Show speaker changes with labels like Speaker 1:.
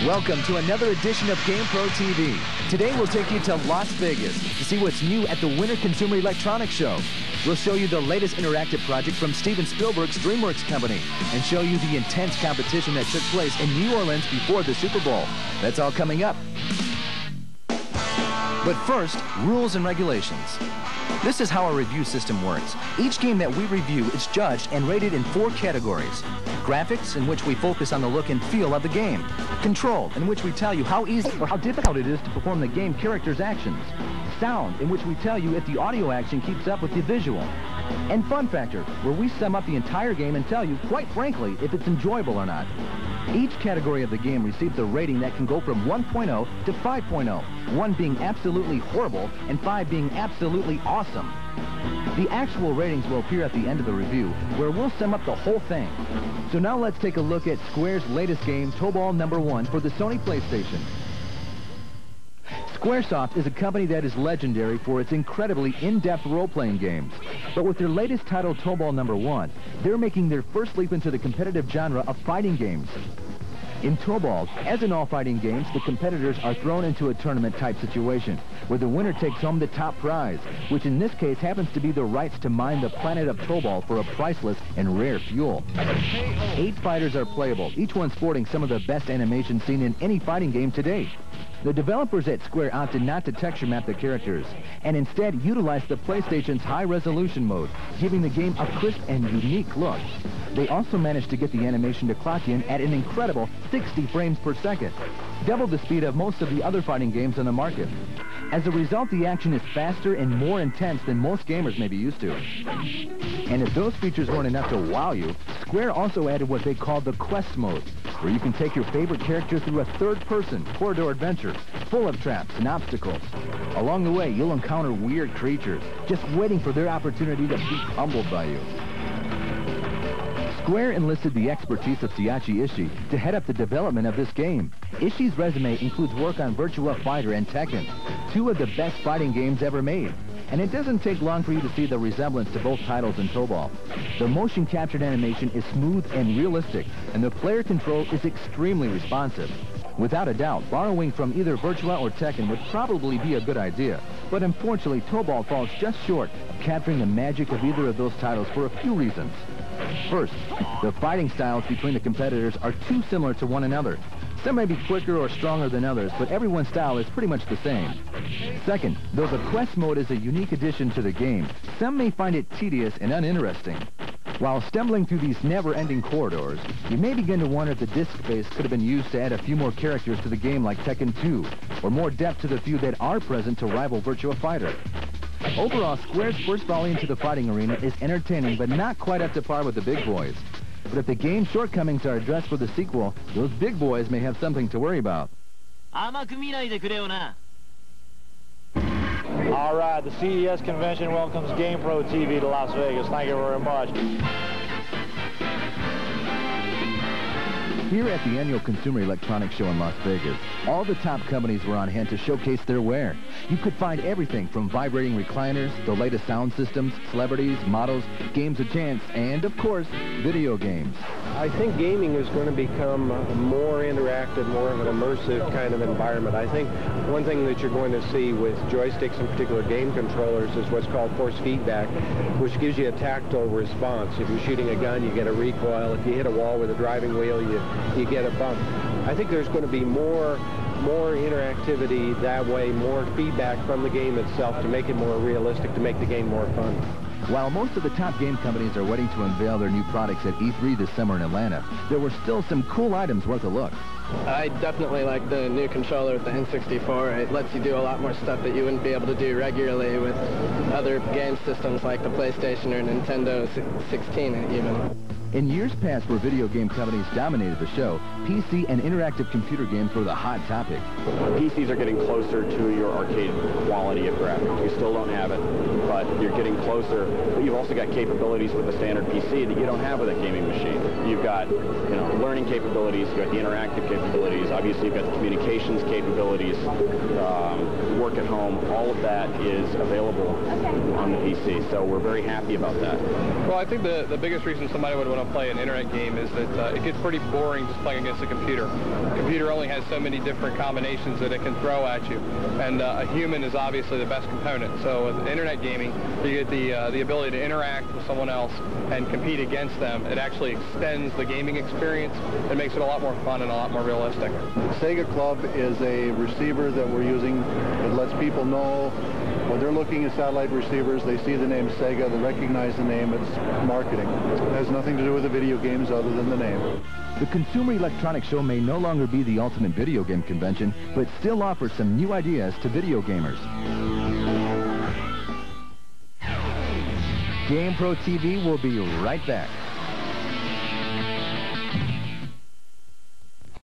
Speaker 1: Welcome to another edition of GamePro TV. Today we'll take you to Las Vegas to see what's new at the Winter Consumer Electronics Show. We'll show you the latest interactive project from Steven Spielberg's DreamWorks company and show you the intense competition that took place in New Orleans before the Super Bowl. That's all coming up. But first, rules and regulations. This is how our review system works. Each game that we review is judged and rated in 4 categories. Graphics, in which we focus on the look and feel of the game. Control, in which we tell you how easy or how difficult it is to perform the game character's actions. Sound, in which we tell you if the audio action keeps up with the visual. And fun factor, where we sum up the entire game and tell you, quite frankly, if it's enjoyable or not. Each category of the game receives a rating that can go from 1.0 to 5.0, 1 being absolutely horrible and 5 being absolutely awesome. The actual ratings will appear at the end of the review, where we'll sum up the whole thing. So now let's take a look at Square's latest game, Tobal No. 1 for the Sony PlayStation. Squaresoft is a company that is legendary for its incredibly in-depth role-playing games. But with their latest title, Tobal No. 1, they're making their first leap into the competitive genre of fighting games. In Tobal, as in all fighting games, the competitors are thrown into a tournament-type situation, where the winner takes home the top prize, which in this case happens to be the rights to mine the planet of Tobal for a priceless and rare fuel. 8 fighters are playable, each one sporting some of the best animation seen in any fighting game to date. The developers at Square opted not to texture map the characters, and instead utilized the PlayStation's high-resolution mode, giving the game a crisp and unique look. They also managed to get the animation to clock in at an incredible 60 frames per second, double the speed of most of the other fighting games on the market. As a result, the action is faster and more intense than most gamers may be used to. And if those features weren't enough to wow you, Square also added what they call the Quest mode, where you can take your favorite character through a third-person corridor adventure, full of traps and obstacles. Along the way, you'll encounter weird creatures, just waiting for their opportunity to be pummeled by you. Square enlisted the expertise of Taiichi Ishii to head up the development of this game. Ishii's resume includes work on Virtua Fighter and Tekken, 2 of the best fighting games ever made. And it doesn't take long for you to see the resemblance to both titles in Tobal. The motion-captured animation is smooth and realistic, and the player control is extremely responsive. Without a doubt, borrowing from either Virtua or Tekken would probably be a good idea. But unfortunately, Tobal falls just short of capturing the magic of either of those titles for a few reasons. First, the fighting styles between the competitors are too similar to one another. Some may be quicker or stronger than others, but everyone's style is pretty much the same. Second, though the Quest mode is a unique addition to the game, some may find it tedious and uninteresting. While stumbling through these never-ending corridors, you may begin to wonder if the disc space could have been used to add a few more characters to the game like Tekken 2, or more depth to the few that are present to rival Virtua Fighter. Overall, Square's first volley into the fighting arena is entertaining, but not quite up to par with the big boys. But if the game's shortcomings are addressed for the sequel, those big boys may have something to worry about.
Speaker 2: All
Speaker 3: right, the CES convention welcomes GamePro TV to Las Vegas. Thank you very much.
Speaker 1: Here at the annual Consumer Electronics Show in Las Vegas, all the top companies were on hand to showcase their wares. You could find everything from vibrating recliners, the latest sound systems, celebrities, models, games of chance, and, of course, video games.
Speaker 4: I think gaming is going to become more interactive, more of an immersive kind of environment. I think one thing that you're going to see with joysticks, in particular game controllers, is what's called force feedback, which gives you a tactile response. If you're shooting a gun, you get a recoil. If you hit a wall with a driving wheel, you get a bump. I think there's going to be more interactivity that way, more feedback from the game itself to make it more realistic, to make the game more fun.
Speaker 1: While most of the top game companies are waiting to unveil their new products at E3 this summer in Atlanta, there were still some cool items worth a look.
Speaker 5: I definitely like the new controller with the N64. It lets you do a lot more stuff that you wouldn't be able to do regularly with other game systems like the PlayStation or Nintendo 16 even.
Speaker 1: In years past, where video game companies dominated the show, PC and interactive computer games were the hot topic.
Speaker 6: PCs are getting closer to your arcade quality of graphics. You still don't have it, but you're getting closer. But you've also got capabilities with the standard PC that you don't have with a gaming machine. You've got, learning capabilities. You've got the interactive capabilities. Obviously, you've got the communications capabilities. work at home, all of that is available on the PC. So we're very happy about that.
Speaker 2: Well, I think the biggest reason somebody would want to play an internet game is that it gets pretty boring just playing against a computer. The computer only has so many different combinations that it can throw at you, and a human is obviously the best component. So with internet gaming, you get the ability to interact with someone else and compete against them. It actually extends the gaming experience. It makes it a lot more fun and a lot more realistic.
Speaker 7: Sega Club is a receiver that we're using. It lets people know when they're looking at satellite receivers, they see the name Sega, they recognize the name, it's marketing. It has nothing to do with the video games other than the name.
Speaker 1: The Consumer Electronics Show may no longer be the ultimate video game convention, but still offers some new ideas to video gamers. GamePro TV will be right back.